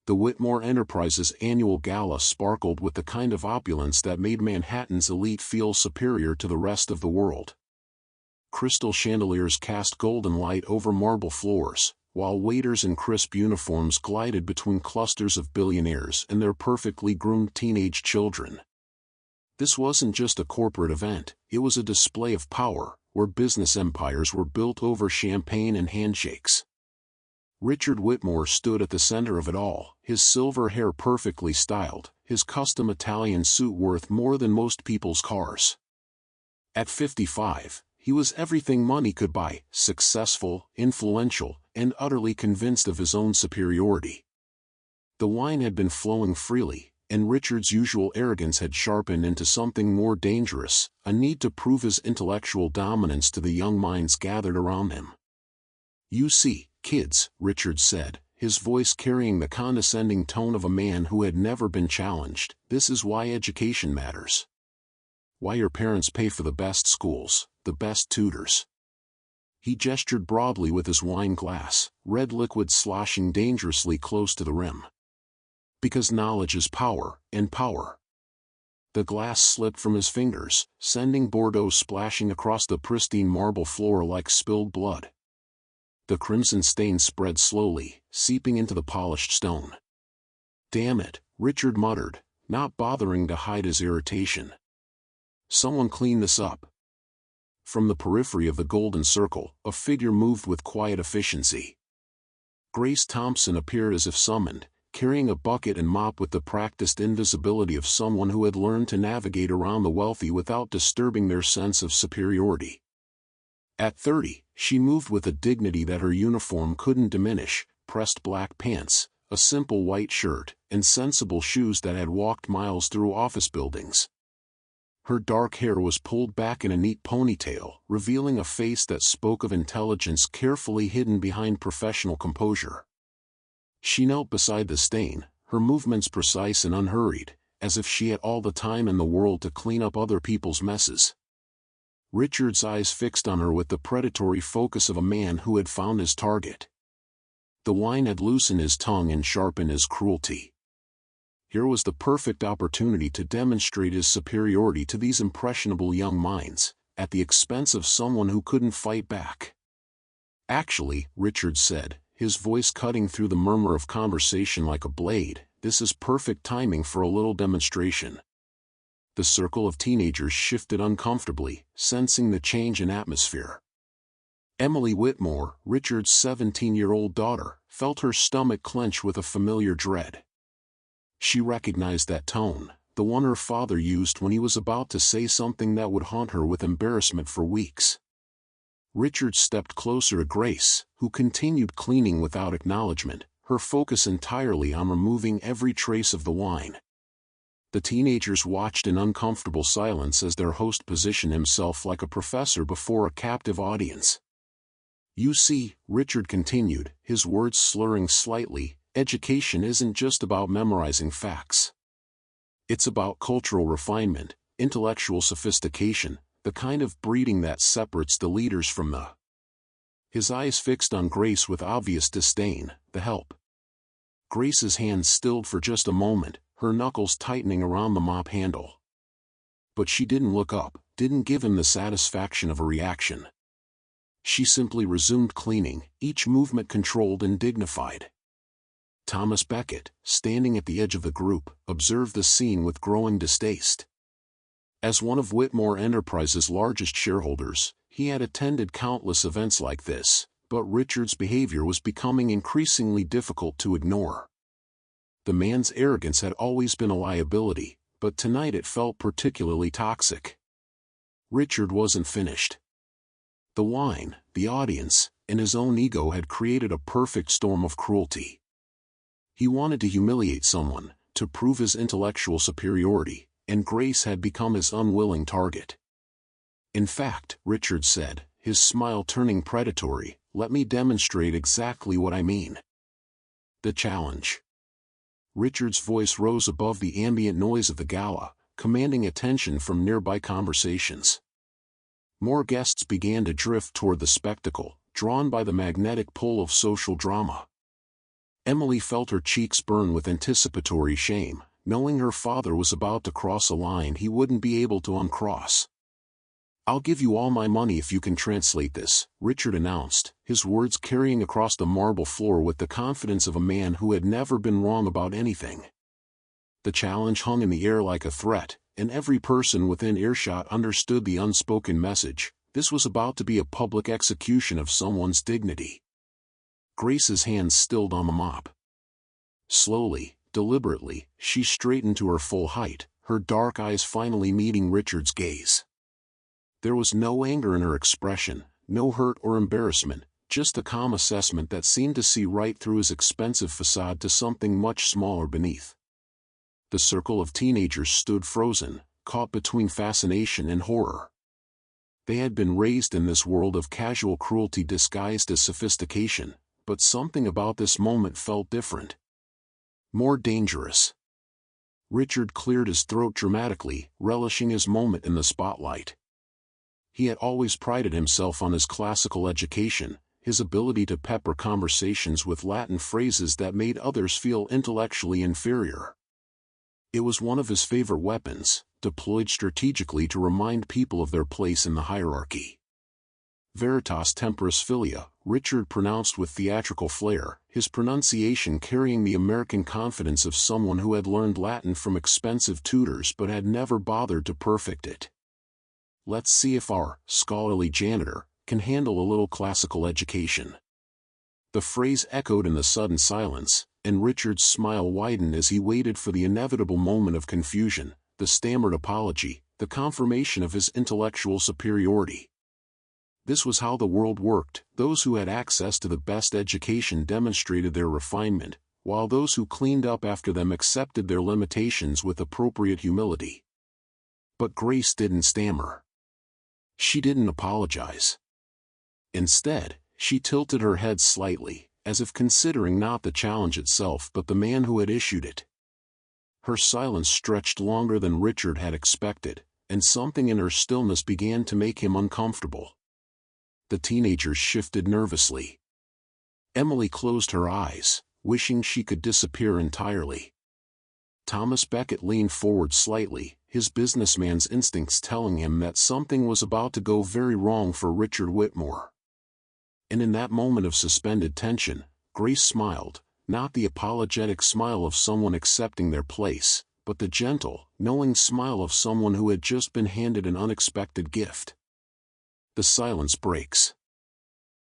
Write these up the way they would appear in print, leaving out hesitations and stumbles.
The Whitmore Enterprises annual gala sparkled with the kind of opulence that made Manhattan's elite feel superior to the rest of the world. Crystal chandeliers cast golden light over marble floors, while waiters in crisp uniforms glided between clusters of billionaires and their perfectly groomed teenage children. This wasn't just a corporate event, it was a display of power, where business empires were built over champagne and handshakes. Richard Whitmore stood at the center of it all, his silver hair perfectly styled, his custom Italian suit worth more than most people's cars. At 55, he was everything money could buy: successful, influential, and utterly convinced of his own superiority. The wine had been flowing freely, and Richard's usual arrogance had sharpened into something more dangerous, a need to prove his intellectual dominance to the young minds gathered around him. "You see, kids," Richard said, his voice carrying the condescending tone of a man who had never been challenged, "this is why education matters. Why your parents pay for the best schools, the best tutors." He gestured broadly with his wine glass, red liquid sloshing dangerously close to the rim. "Because knowledge is power, and power." The glass slipped from his fingers, sending Bordeaux splashing across the pristine marble floor like spilled blood. The crimson stain spread slowly, seeping into the polished stone. "Damn it," Richard muttered, not bothering to hide his irritation. "Someone clean this up." From the periphery of the golden circle, a figure moved with quiet efficiency. Grace Thompson appeared as if summoned, carrying a bucket and mop with the practiced invisibility of someone who had learned to navigate around the wealthy without disturbing their sense of superiority. At 30, she moved with a dignity that her uniform couldn't diminish: pressed black pants, a simple white shirt, and sensible shoes that had walked miles through office buildings. Her dark hair was pulled back in a neat ponytail, revealing a face that spoke of intelligence carefully hidden behind professional composure. She knelt beside the stain, her movements precise and unhurried, as if she had all the time in the world to clean up other people's messes. Richard's eyes fixed on her with the predatory focus of a man who had found his target. The wine had loosened his tongue and sharpened his cruelty. Here was the perfect opportunity to demonstrate his superiority to these impressionable young minds, at the expense of someone who couldn't fight back. "Actually," Richard said, his voice cutting through the murmur of conversation like a blade, "this is perfect timing for a little demonstration." The circle of teenagers shifted uncomfortably, sensing the change in atmosphere. Emily Whitmore, Richard's 17-year-old daughter, felt her stomach clench with a familiar dread. She recognized that tone, the one her father used when he was about to say something that would haunt her with embarrassment for weeks. Richard stepped closer to Grace, who continued cleaning without acknowledgement, her focus entirely on removing every trace of the wine. The teenagers watched in uncomfortable silence as their host positioned himself like a professor before a captive audience. "You see," Richard continued, his words slurring slightly, "education isn't just about memorizing facts. It's about cultural refinement, intellectual sophistication, the kind of breeding that separates the leaders from the—" His eyes fixed on Grace with obvious disdain, "the help." Grace's hands stilled for just a moment, her knuckles tightening around the mop handle. But she didn't look up, didn't give him the satisfaction of a reaction. She simply resumed cleaning, each movement controlled and dignified. Thomas Beckett, standing at the edge of the group, observed the scene with growing distaste. As one of Whitmore Enterprises' largest shareholders, he had attended countless events like this, but Richard's behavior was becoming increasingly difficult to ignore. The man's arrogance had always been a liability, but tonight it felt particularly toxic. Richard wasn't finished. The wine, the audience, and his own ego had created a perfect storm of cruelty. He wanted to humiliate someone, to prove his intellectual superiority, and Grace had become his unwilling target. "In fact," Richard said, his smile turning predatory, "let me demonstrate exactly what I mean." The challenge. Richard's voice rose above the ambient noise of the gala, commanding attention from nearby conversations. More guests began to drift toward the spectacle, drawn by the magnetic pull of social drama. Emily felt her cheeks burn with anticipatory shame, knowing her father was about to cross a line he wouldn't be able to uncross. "I'll give you all my money if you can translate this," Richard announced, his words carrying across the marble floor with the confidence of a man who had never been wrong about anything. The challenge hung in the air like a threat, and every person within earshot understood the unspoken message: this was about to be a public execution of someone's dignity. Grace's hands stilled on the mop. Slowly, deliberately, she straightened to her full height, her dark eyes finally meeting Richard's gaze. There was no anger in her expression, no hurt or embarrassment, just a calm assessment that seemed to see right through his expensive facade to something much smaller beneath. The circle of teenagers stood frozen, caught between fascination and horror. They had been raised in this world of casual cruelty disguised as sophistication, but something about this moment felt different. More dangerous. Richard cleared his throat dramatically, relishing his moment in the spotlight. He had always prided himself on his classical education, his ability to pepper conversations with Latin phrases that made others feel intellectually inferior. It was one of his favorite weapons, deployed strategically to remind people of their place in the hierarchy. Veritas temporis filia, Richard pronounced with theatrical flair, his pronunciation carrying the American confidence of someone who had learned Latin from expensive tutors but had never bothered to perfect it. Let's see if our scholarly janitor can handle a little classical education. The phrase echoed in the sudden silence, and Richard's smile widened as he waited for the inevitable moment of confusion, the stammered apology, the confirmation of his intellectual superiority. This was how the world worked: those who had access to the best education demonstrated their refinement, while those who cleaned up after them accepted their limitations with appropriate humility. But Grace didn't stammer. She didn't apologize. Instead, she tilted her head slightly, as if considering not the challenge itself but the man who had issued it. Her silence stretched longer than Richard had expected, and something in her stillness began to make him uncomfortable. The teenagers shifted nervously. Emily closed her eyes, wishing she could disappear entirely. Thomas Beckett leaned forward slightly, his businessman's instincts telling him that something was about to go very wrong for Richard Whitmore. And in that moment of suspended tension, Grace smiled, not the apologetic smile of someone accepting their place, but the gentle, knowing smile of someone who had just been handed an unexpected gift. The silence breaks.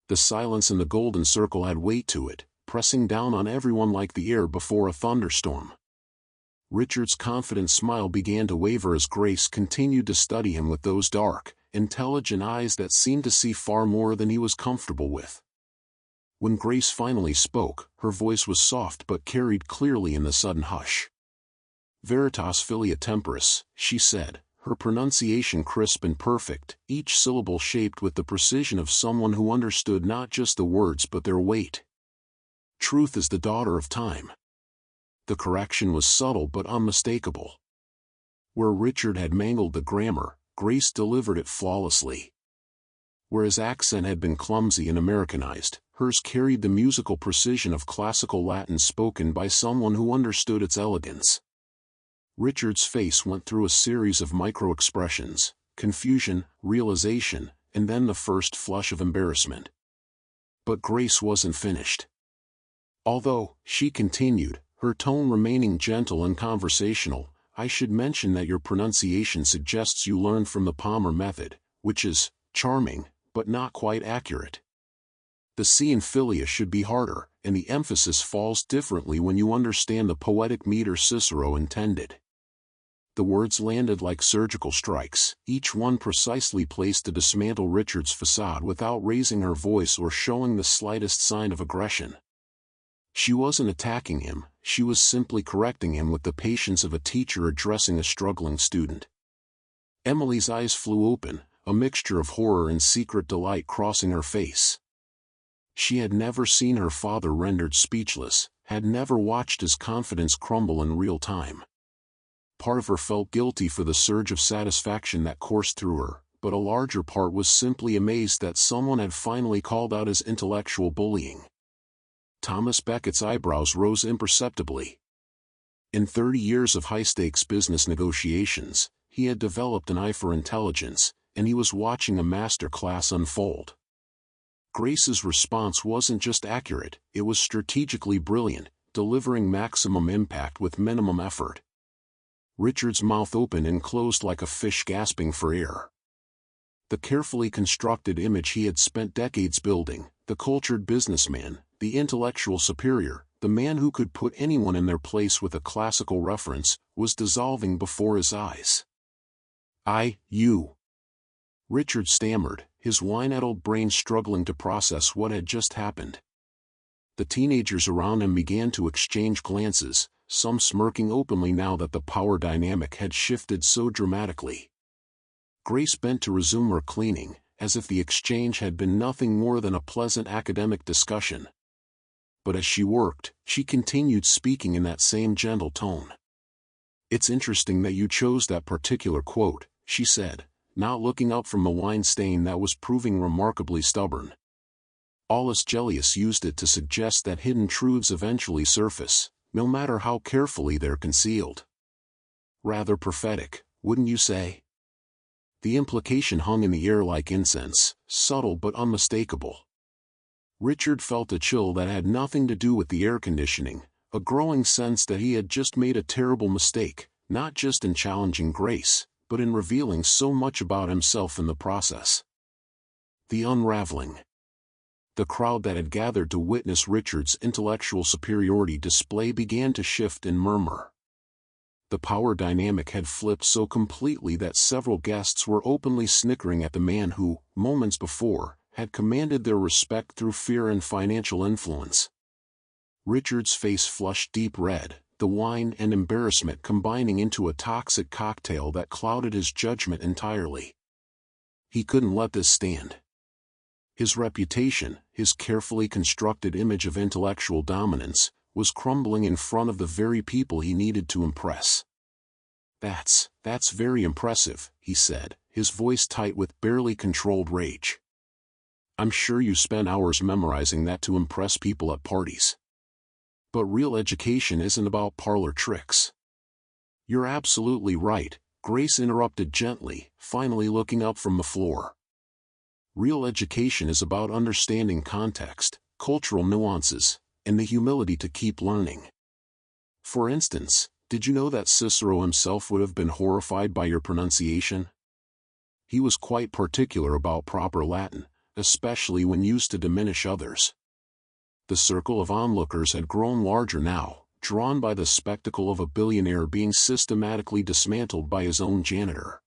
The silence in the golden circle had weight to it, pressing down on everyone like the air before a thunderstorm. Richard's confident smile began to waver as Grace continued to study him with those dark, intelligent eyes that seemed to see far more than he was comfortable with. When Grace finally spoke, her voice was soft but carried clearly in the sudden hush. "Veritas filia temporis," she said, her pronunciation crisp and perfect, each syllable shaped with the precision of someone who understood not just the words but their weight. "Truth is the daughter of time." The correction was subtle but unmistakable. Where Richard had mangled the grammar, Grace delivered it flawlessly. Where his accent had been clumsy and Americanized, hers carried the musical precision of classical Latin spoken by someone who understood its elegance. Richard's face went through a series of micro-expressions: confusion, realization, and then the first flush of embarrassment. But Grace wasn't finished. Although, she continued, her tone remaining gentle and conversational, "I should mention that your pronunciation suggests you learned from the Palmer method, which is charming, but not quite accurate. The C in filia should be harder, and the emphasis falls differently when you understand the poetic meter Cicero intended." The words landed like surgical strikes, each one precisely placed to dismantle Richard's facade without raising her voice or showing the slightest sign of aggression. She wasn't attacking him, she was simply correcting him with the patience of a teacher addressing a struggling student. Emily's eyes flew open, a mixture of horror and secret delight crossing her face. She had never seen her father rendered speechless, had never watched his confidence crumble in real time. Part of her felt guilty for the surge of satisfaction that coursed through her, but a larger part was simply amazed that someone had finally called out his intellectual bullying. Thomas Beckett's eyebrows rose imperceptibly. In 30 years of high-stakes business negotiations, he had developed an eye for intelligence, and he was watching a master class unfold. Grace's response wasn't just accurate, it was strategically brilliant, delivering maximum impact with minimum effort. Richard's mouth opened and closed like a fish gasping for air. The carefully constructed image he had spent decades building, the cultured businessman, the intellectual superior, the man who could put anyone in their place with a classical reference, was dissolving before his eyes. You. Richard stammered, his wine-addled brain struggling to process what had just happened. The teenagers around him began to exchange glances, some smirking openly now that the power dynamic had shifted so dramatically. Grace bent to resume her cleaning, as if the exchange had been nothing more than a pleasant academic discussion. But as she worked, she continued speaking in that same gentle tone. "It's interesting that you chose that particular quote," she said, not looking up from the wine stain that was proving remarkably stubborn. Aulus Gellius used it to suggest that hidden truths eventually surface, no matter how carefully they're concealed. Rather prophetic, wouldn't you say? The implication hung in the air like incense, subtle but unmistakable. Richard felt a chill that had nothing to do with the air conditioning, a growing sense that he had just made a terrible mistake, not just in challenging Grace, but in revealing so much about himself in the process. The unraveling. The crowd that had gathered to witness Richard's intellectual superiority display began to shift and murmur. The power dynamic had flipped so completely that several guests were openly snickering at the man who, moments before, had commanded their respect through fear and financial influence. Richard's face flushed deep red, the wine and embarrassment combining into a toxic cocktail that clouded his judgment entirely. He couldn't let this stand. His reputation, his carefully constructed image of intellectual dominance, was crumbling in front of the very people he needed to impress. That's very impressive," he said, his voice tight with barely controlled rage. "I'm sure you spent hours memorizing that to impress people at parties. But real education isn't about parlor tricks." "You're absolutely right," Grace interrupted gently, finally looking up from the floor. "Real education is about understanding context, cultural nuances, and the humility to keep learning. For instance, did you know that Cicero himself would have been horrified by your pronunciation? He was quite particular about proper Latin, especially when used to diminish others." The circle of onlookers had grown larger now, drawn by the spectacle of a billionaire being systematically dismantled by his own janitor.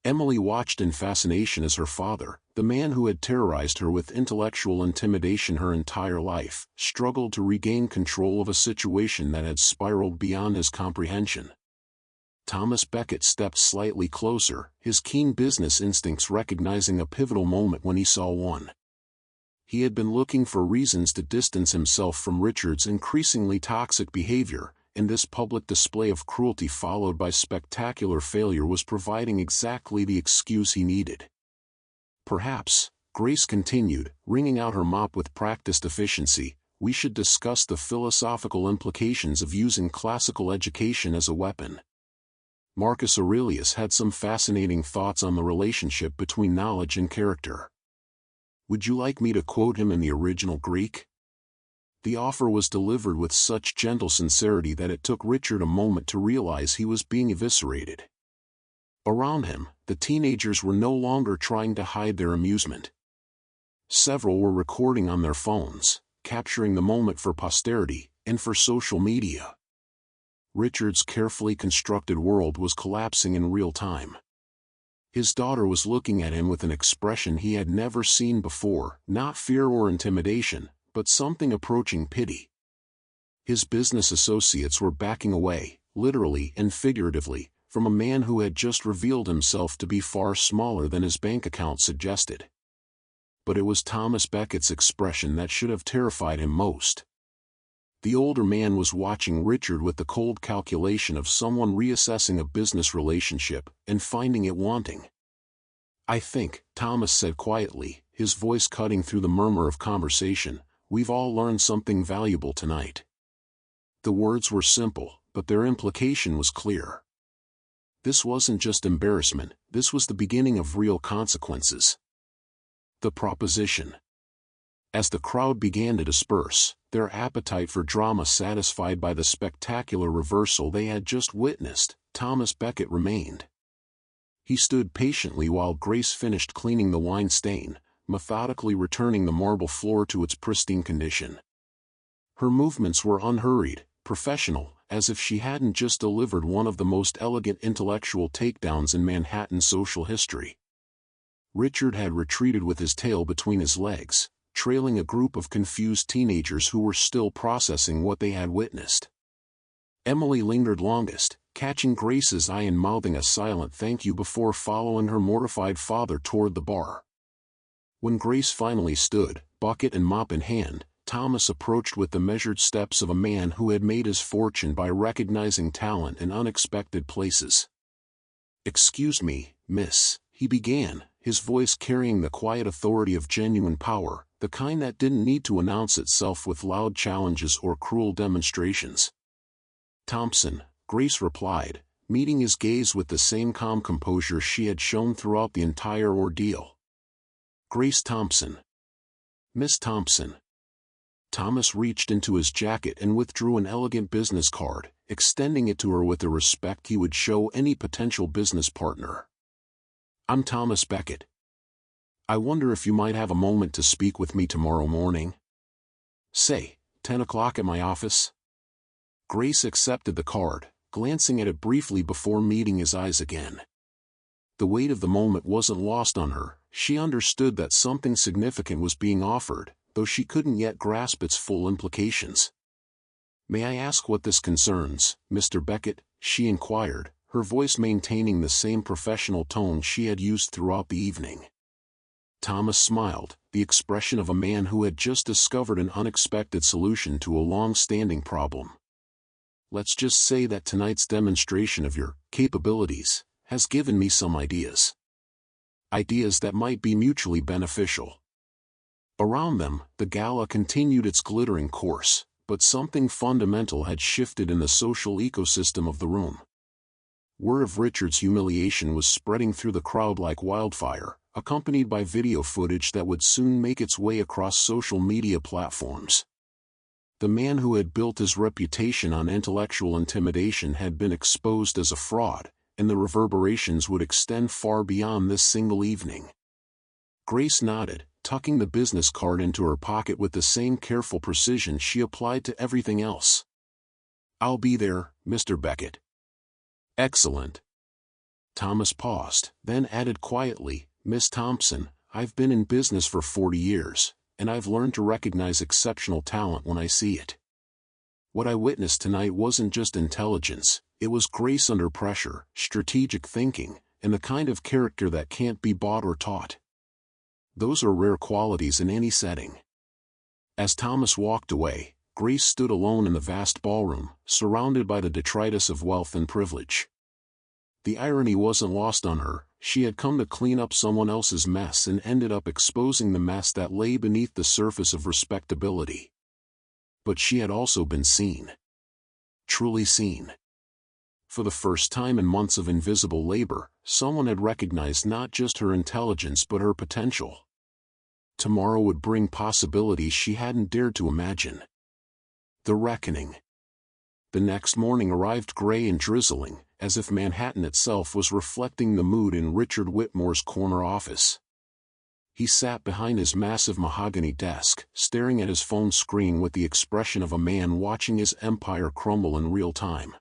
Emily watched in fascination as her father, the man who had terrorized her with intellectual intimidation her entire life, struggled to regain control of a situation that had spiraled beyond his comprehension. Thomas Beckett stepped slightly closer, his keen business instincts recognizing a pivotal moment when he saw one. He had been looking for reasons to distance himself from Richard's increasingly toxic behavior, and this public display of cruelty followed by spectacular failure was providing exactly the excuse he needed. "Perhaps," Grace continued, wringing out her mop with practiced efficiency, "we should discuss the philosophical implications of using classical education as a weapon. Marcus Aurelius had some fascinating thoughts on the relationship between knowledge and character. Would you like me to quote him in the original Greek?" The offer was delivered with such gentle sincerity that it took Richard a moment to realize he was being eviscerated. Around him, the teenagers were no longer trying to hide their amusement. Several were recording on their phones, capturing the moment for posterity, and for social media. Richard's carefully constructed world was collapsing in real time. His daughter was looking at him with an expression he had never seen before, not fear or intimidation, but something approaching pity. His business associates were backing away, literally and figuratively, from a man who had just revealed himself to be far smaller than his bank account suggested. But it was Thomas Beckett's expression that should have terrified him most. The older man was watching Richard with the cold calculation of someone reassessing a business relationship and finding it wanting. "I think," Thomas said quietly, his voice cutting through the murmur of conversation, we've all learned something valuable tonight." The words were simple, but their implication was clear. This wasn't just embarrassment, this was the beginning of real consequences. The proposition. As the crowd began to disperse, their appetite for drama satisfied by the spectacular reversal they had just witnessed, Thomas Becket remained. He stood patiently while Grace finished cleaning the wine stain, methodically returning the marble floor to its pristine condition. Her movements were unhurried, professional, as if she hadn't just delivered one of the most elegant intellectual takedowns in Manhattan social history. Richard had retreated with his tail between his legs, trailing a group of confused teenagers who were still processing what they had witnessed. Emily lingered longest, catching Grace's eye and mouthing a silent thank you before following her mortified father toward the bar. When Grace finally stood, bucket and mop in hand, Thomas approached with the measured steps of a man who had made his fortune by recognizing talent in unexpected places. "Excuse me, miss," he began, his voice carrying the quiet authority of genuine power, the kind that didn't need to announce itself with loud challenges or cruel demonstrations. "Thompson," Grace replied, meeting his gaze with the same calm composure she had shown throughout the entire ordeal. "Grace Thompson." "Miss Thompson." Thomas reached into his jacket and withdrew an elegant business card, extending it to her with the respect he would show any potential business partner. "I'm Thomas Becket. I wonder if you might have a moment to speak with me tomorrow morning? Say, 10 o'clock at my office?" Grace accepted the card, glancing at it briefly before meeting his eyes again. The weight of the moment wasn't lost on her. She understood that something significant was being offered, though she couldn't yet grasp its full implications. "May I ask what this concerns, Mr. Becket?" she inquired, her voice maintaining the same professional tone she had used throughout the evening. Thomas smiled, the expression of a man who had just discovered an unexpected solution to a long-standing problem. "Let's just say that tonight's demonstration of your capabilities has given me some ideas. Ideas that might be mutually beneficial." Around them, the gala continued its glittering course, but something fundamental had shifted in the social ecosystem of the room. Word of Richard's humiliation was spreading through the crowd like wildfire, accompanied by video footage that would soon make its way across social media platforms. The man who had built his reputation on intellectual intimidation had been exposed as a fraud, and the reverberations would extend far beyond this single evening. Grace nodded, tucking the business card into her pocket with the same careful precision she applied to everything else. "I'll be there, Mr. Becket." "Excellent." Thomas paused, then added quietly, "Miss Thompson, I've been in business for 40 years, and I've learned to recognize exceptional talent when I see it. What I witnessed tonight wasn't just intelligence, it was grace under pressure, strategic thinking, and the kind of character that can't be bought or taught. Those are rare qualities in any setting." As Thomas walked away, Grace stood alone in the vast ballroom, surrounded by the detritus of wealth and privilege. The irony wasn't lost on her. She had come to clean up someone else's mess and ended up exposing the mess that lay beneath the surface of respectability. But she had also been seen. Truly seen. For the first time in months of invisible labor, someone had recognized not just her intelligence but her potential. Tomorrow would bring possibilities she hadn't dared to imagine. The reckoning. The next morning arrived gray and drizzling, as if Manhattan itself was reflecting the mood in Richard Whitmore's corner office. He sat behind his massive mahogany desk, staring at his phone screen with the expression of a man watching his empire crumble in real time.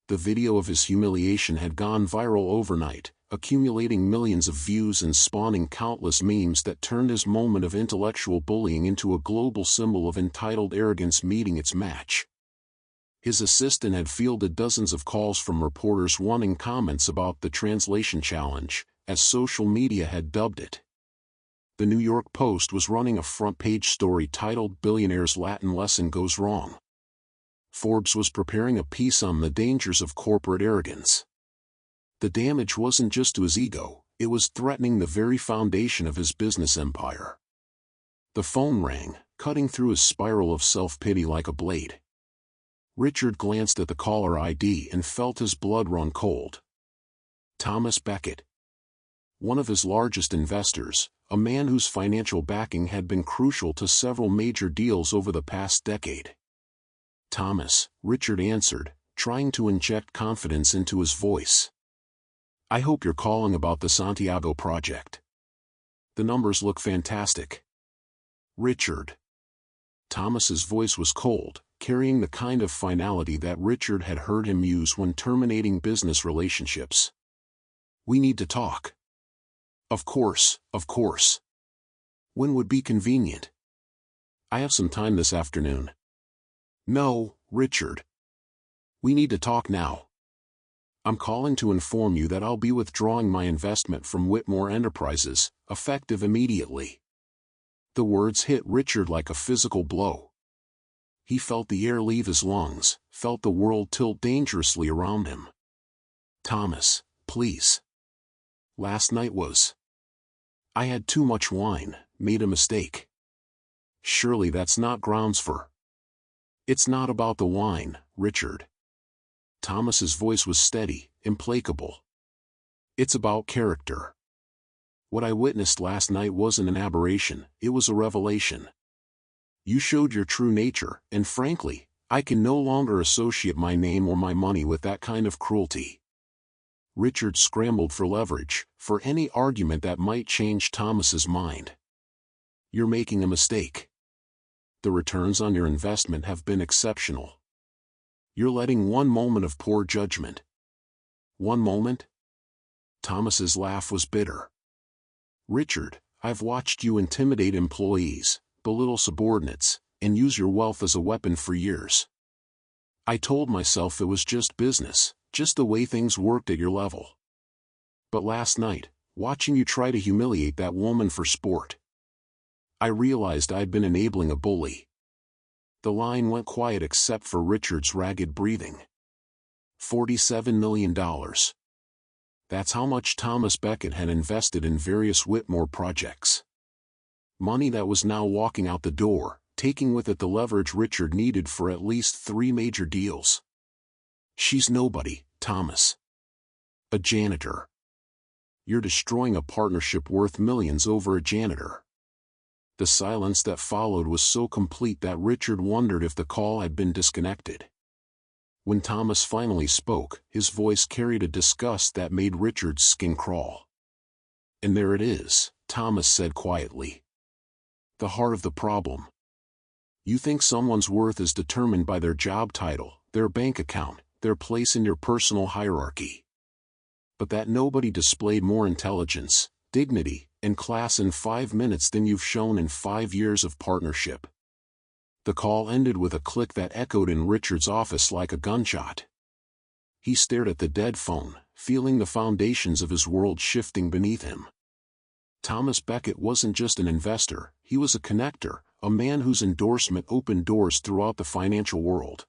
The video of his humiliation had gone viral overnight, accumulating millions of views and spawning countless memes that turned his moment of intellectual bullying into a global symbol of entitled arrogance meeting its match. His assistant had fielded dozens of calls from reporters wanting comments about the translation challenge, as social media had dubbed it. The New York Post was running a front-page story titled "Billionaire's Latin Lesson Goes Wrong." Forbes was preparing a piece on the dangers of corporate arrogance. The damage wasn't just to his ego, it was threatening the very foundation of his business empire. The phone rang, cutting through his spiral of self-pity like a blade. Richard glanced at the caller ID and felt his blood run cold. Thomas Beckett. One of his largest investors, a man whose financial backing had been crucial to several major deals over the past decade. Thomas, Richard answered, trying to inject confidence into his voice. I hope you're calling about the Santiago project. The numbers look fantastic. Richard. Thomas's voice was cold, carrying the kind of finality that Richard had heard him use when terminating business relationships. We need to talk. Of course, of course. When would be convenient? I have some time this afternoon. No, Richard. We need to talk now. I'm calling to inform you that I'll be withdrawing my investment from Whitmore Enterprises, effective immediately. The words hit Richard like a physical blow. He felt the air leave his lungs, felt the world tilt dangerously around him. Thomas, please. Last night was. I had too much wine, made a mistake. Surely that's not grounds for. It's not about the wine, Richard. Thomas's voice was steady, implacable. It's about character. What I witnessed last night wasn't an aberration, it was a revelation. You showed your true nature, and frankly, I can no longer associate my name or my money with that kind of cruelty. Richard scrambled for leverage, for any argument that might change Thomas's mind. You're making a mistake. The returns on your investment have been exceptional. You're letting one moment of poor judgment. One moment? Thomas's laugh was bitter. Richard, I've watched you intimidate employees, belittle subordinates, and use your wealth as a weapon for years. I told myself it was just business, just the way things worked at your level. But last night, watching you try to humiliate that woman for sport, I realized I'd been enabling a bully. The line went quiet except for Richard's ragged breathing. $47 million. That's how much Thomas Beckett had invested in various Whitmore projects. Money that was now walking out the door, taking with it the leverage Richard needed for at least 3 major deals. She's nobody, Thomas. A janitor. You're destroying a partnership worth millions over a janitor. The silence that followed was so complete that Richard wondered if the call had been disconnected. When Thomas finally spoke, his voice carried a disgust that made Richard's skin crawl. And there it is, Thomas said quietly. The heart of the problem. You think someone's worth is determined by their job title, their bank account, their place in your personal hierarchy. But that nobody displayed more intelligence, dignity, and class in 5 minutes than you've shown in 5 years of partnership. The call ended with a click that echoed in Richard's office like a gunshot. He stared at the dead phone, feeling the foundations of his world shifting beneath him. Thomas Beckett wasn't just an investor, he was a connector, a man whose endorsement opened doors throughout the financial world.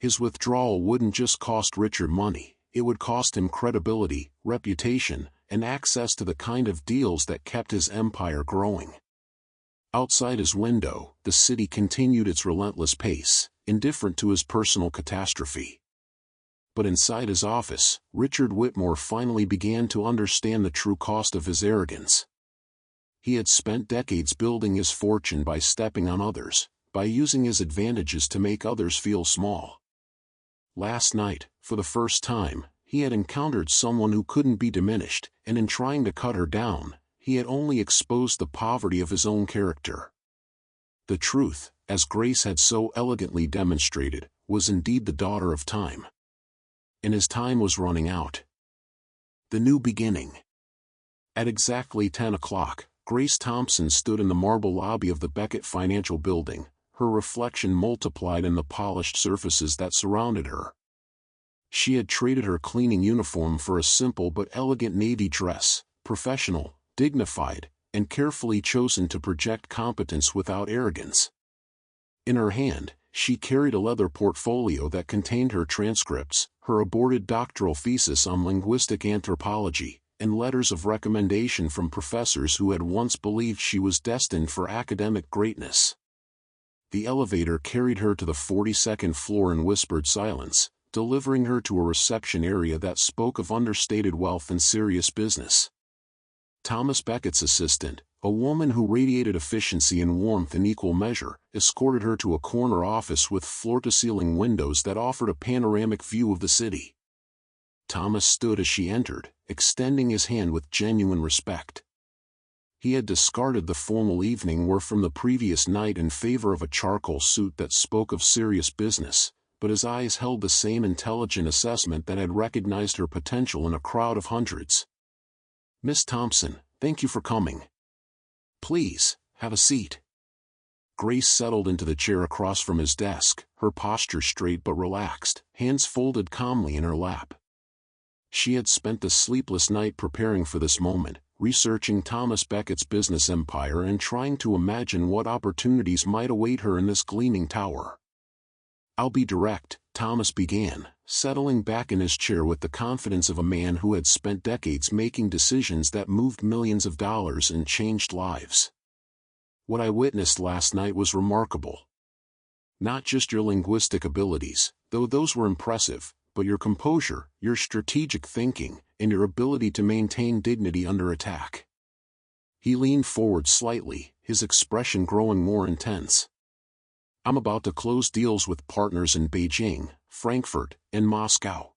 His withdrawal wouldn't just cost Richard money, it would cost him credibility, reputation, and access to the kind of deals that kept his empire growing. Outside his window, the city continued its relentless pace, indifferent to his personal catastrophe. But inside his office, Richard Whitmore finally began to understand the true cost of his arrogance. He had spent decades building his fortune by stepping on others, by using his advantages to make others feel small. Last night, for the first time, he had encountered someone who couldn't be diminished, and in trying to cut her down, he had only exposed the poverty of his own character. The truth, as Grace had so elegantly demonstrated, was indeed the daughter of time. And his time was running out. The new beginning. At exactly 10 o'clock, Grace Thompson stood in the marble lobby of the Beckett Financial Building, her reflection multiplied in the polished surfaces that surrounded her. She had traded her cleaning uniform for a simple but elegant navy dress, professional, dignified, and carefully chosen to project competence without arrogance. In her hand, she carried a leather portfolio that contained her transcripts, her aborted doctoral thesis on linguistic anthropology, and letters of recommendation from professors who had once believed she was destined for academic greatness. The elevator carried her to the 42nd floor in whispered silence, delivering her to a reception area that spoke of understated wealth and serious business. Thomas Beckett's assistant, a woman who radiated efficiency and warmth in equal measure, escorted her to a corner office with floor-to-ceiling windows that offered a panoramic view of the city. Thomas stood as she entered, extending his hand with genuine respect. He had discarded the formal evening wear from the previous night in favor of a charcoal suit that spoke of serious business, but his eyes held the same intelligent assessment that had recognized her potential in a crowd of hundreds. "Miss Thompson, thank you for coming. Please, have a seat." Grace settled into the chair across from his desk, her posture straight but relaxed, hands folded calmly in her lap. She had spent the sleepless night preparing for this moment, researching Thomas Beckett's business empire and trying to imagine what opportunities might await her in this gleaming tower. "I'll be direct," Thomas began, settling back in his chair with the confidence of a man who had spent decades making decisions that moved millions of dollars and changed lives. "What I witnessed last night was remarkable. Not just your linguistic abilities, though those were impressive, but your composure, your strategic thinking, and your ability to maintain dignity under attack." He leaned forward slightly, his expression growing more intense. "I'm about to close deals with partners in Beijing, Frankfurt, and Moscow.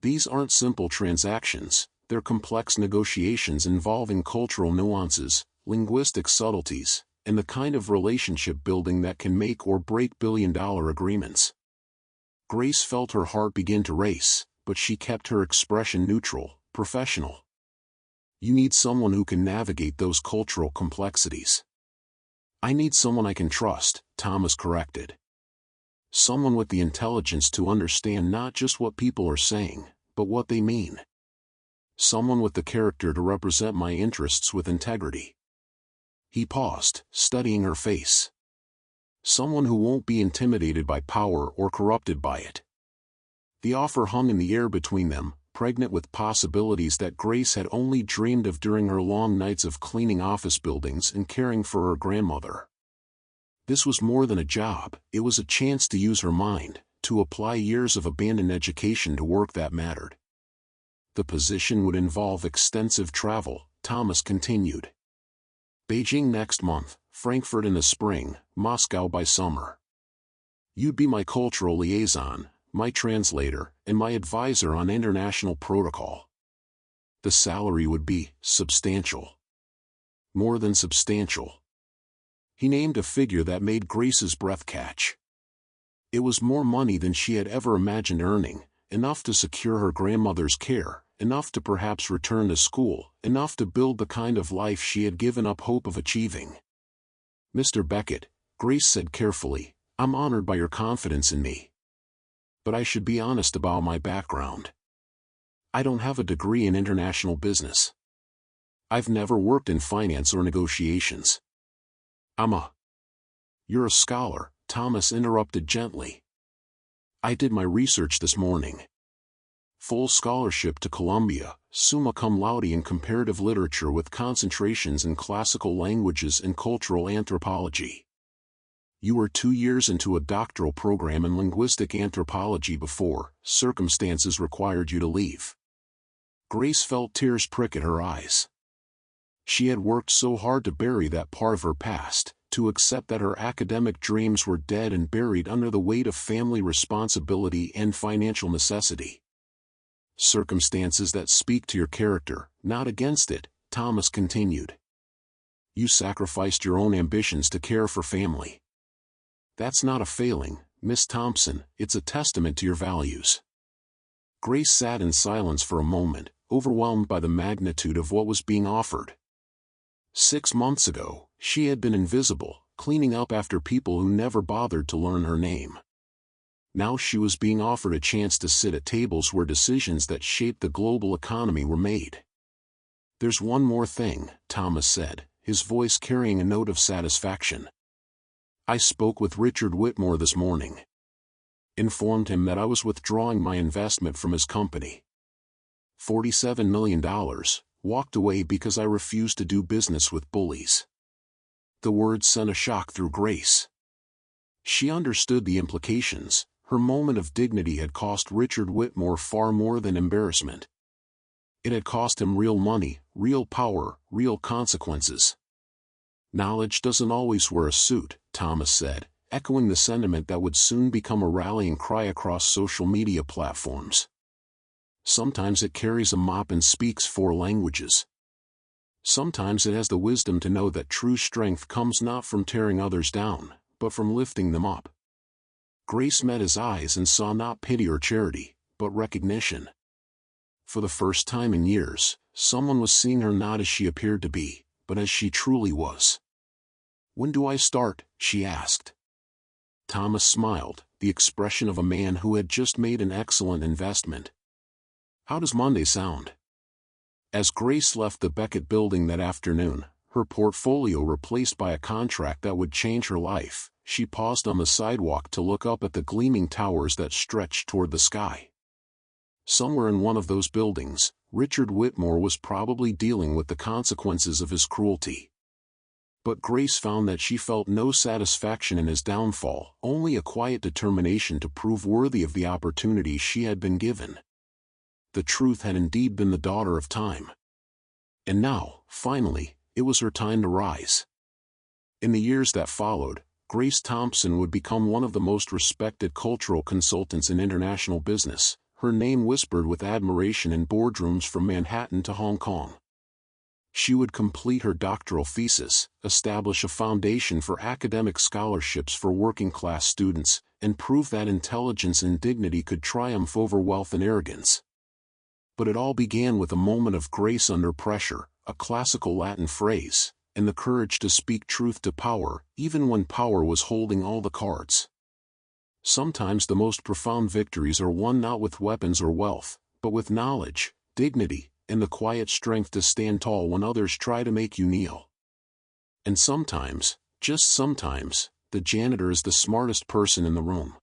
These aren't simple transactions, they're complex negotiations involving cultural nuances, linguistic subtleties, and the kind of relationship building that can make or break billion-dollar agreements." Grace felt her heart begin to race, but she kept her expression neutral, professional. "You need someone who can navigate those cultural complexities." "I need someone I can trust," Thomas corrected. "Someone with the intelligence to understand not just what people are saying, but what they mean. Someone with the character to represent my interests with integrity." He paused, studying her face. "Someone who won't be intimidated by power or corrupted by it." The offer hung in the air between them, pregnant with possibilities that Grace had only dreamed of during her long nights of cleaning office buildings and caring for her grandmother. This was more than a job, it was a chance to use her mind, to apply years of abandoned education to work that mattered. The position would involve extensive travel, Thomas continued. "Beijing next month, Frankfurt in the spring, Moscow by summer. You'd be my cultural liaison, my translator, and my advisor on international protocol. The salary would be substantial. More than substantial." He named a figure that made Grace's breath catch. It was more money than she had ever imagined earning, enough to secure her grandmother's care, enough to perhaps return to school, enough to build the kind of life she had given up hope of achieving. "Mr. Beckett," Grace said carefully, "I'm honored by your confidence in me. But I should be honest about my background. I don't have a degree in international business. I've never worked in finance or negotiations. You're a scholar," Thomas interrupted gently. "I did my research this morning. Full scholarship to Columbia, summa cum laude in comparative literature with concentrations in classical languages and cultural anthropology. You were 2 years into a doctoral program in linguistic anthropology before circumstances required you to leave." Grace felt tears prick at her eyes. She had worked so hard to bury that part of her past, to accept that her academic dreams were dead and buried under the weight of family responsibility and financial necessity. "Circumstances that speak to your character, not against it," Thomas continued. "You sacrificed your own ambitions to care for family. That's not a failing, Miss Thompson, it's a testament to your values." Grace sat in silence for a moment, overwhelmed by the magnitude of what was being offered. 6 months ago, she had been invisible, cleaning up after people who never bothered to learn her name. Now she was being offered a chance to sit at tables where decisions that shaped the global economy were made. "There's one more thing," Thomas said, his voice carrying a note of satisfaction. "I spoke with Richard Whitmore this morning. Informed him that I was withdrawing my investment from his company. $47 million, walked away because I refused to do business with bullies." The words sent a shock through Grace. She understood the implications. Her moment of dignity had cost Richard Whitmore far more than embarrassment. It had cost him real money, real power, real consequences. "Knowledge doesn't always wear a suit," Thomas said, echoing the sentiment that would soon become a rallying cry across social media platforms. "Sometimes it carries a mop and speaks 4 languages. Sometimes it has the wisdom to know that true strength comes not from tearing others down, but from lifting them up." Grace met his eyes and saw not pity or charity, but recognition. For the first time in years, someone was seeing her not as she appeared to be, but as she truly was. "When do I start?" she asked. Thomas smiled, the expression of a man who had just made an excellent investment. "How does Monday sound?" As Grace left the Beckett building that afternoon, her portfolio replaced by a contract that would change her life, she paused on the sidewalk to look up at the gleaming towers that stretched toward the sky. Somewhere in one of those buildings, Richard Whitmore was probably dealing with the consequences of his cruelty. But Grace found that she felt no satisfaction in his downfall, only a quiet determination to prove worthy of the opportunity she had been given. The truth had indeed been the daughter of time. And now, finally, it was her time to rise. In the years that followed, Grace Thompson would become one of the most respected cultural consultants in international business, her name whispered with admiration in boardrooms from Manhattan to Hong Kong. She would complete her doctoral thesis, establish a foundation for academic scholarships for working-class students, and prove that intelligence and dignity could triumph over wealth and arrogance. But it all began with a moment of grace under pressure, a classical Latin phrase, and the courage to speak truth to power, even when power was holding all the cards. Sometimes the most profound victories are won not with weapons or wealth, but with knowledge, dignity, and the quiet strength to stand tall when others try to make you kneel. And sometimes, just sometimes, the janitor is the smartest person in the room.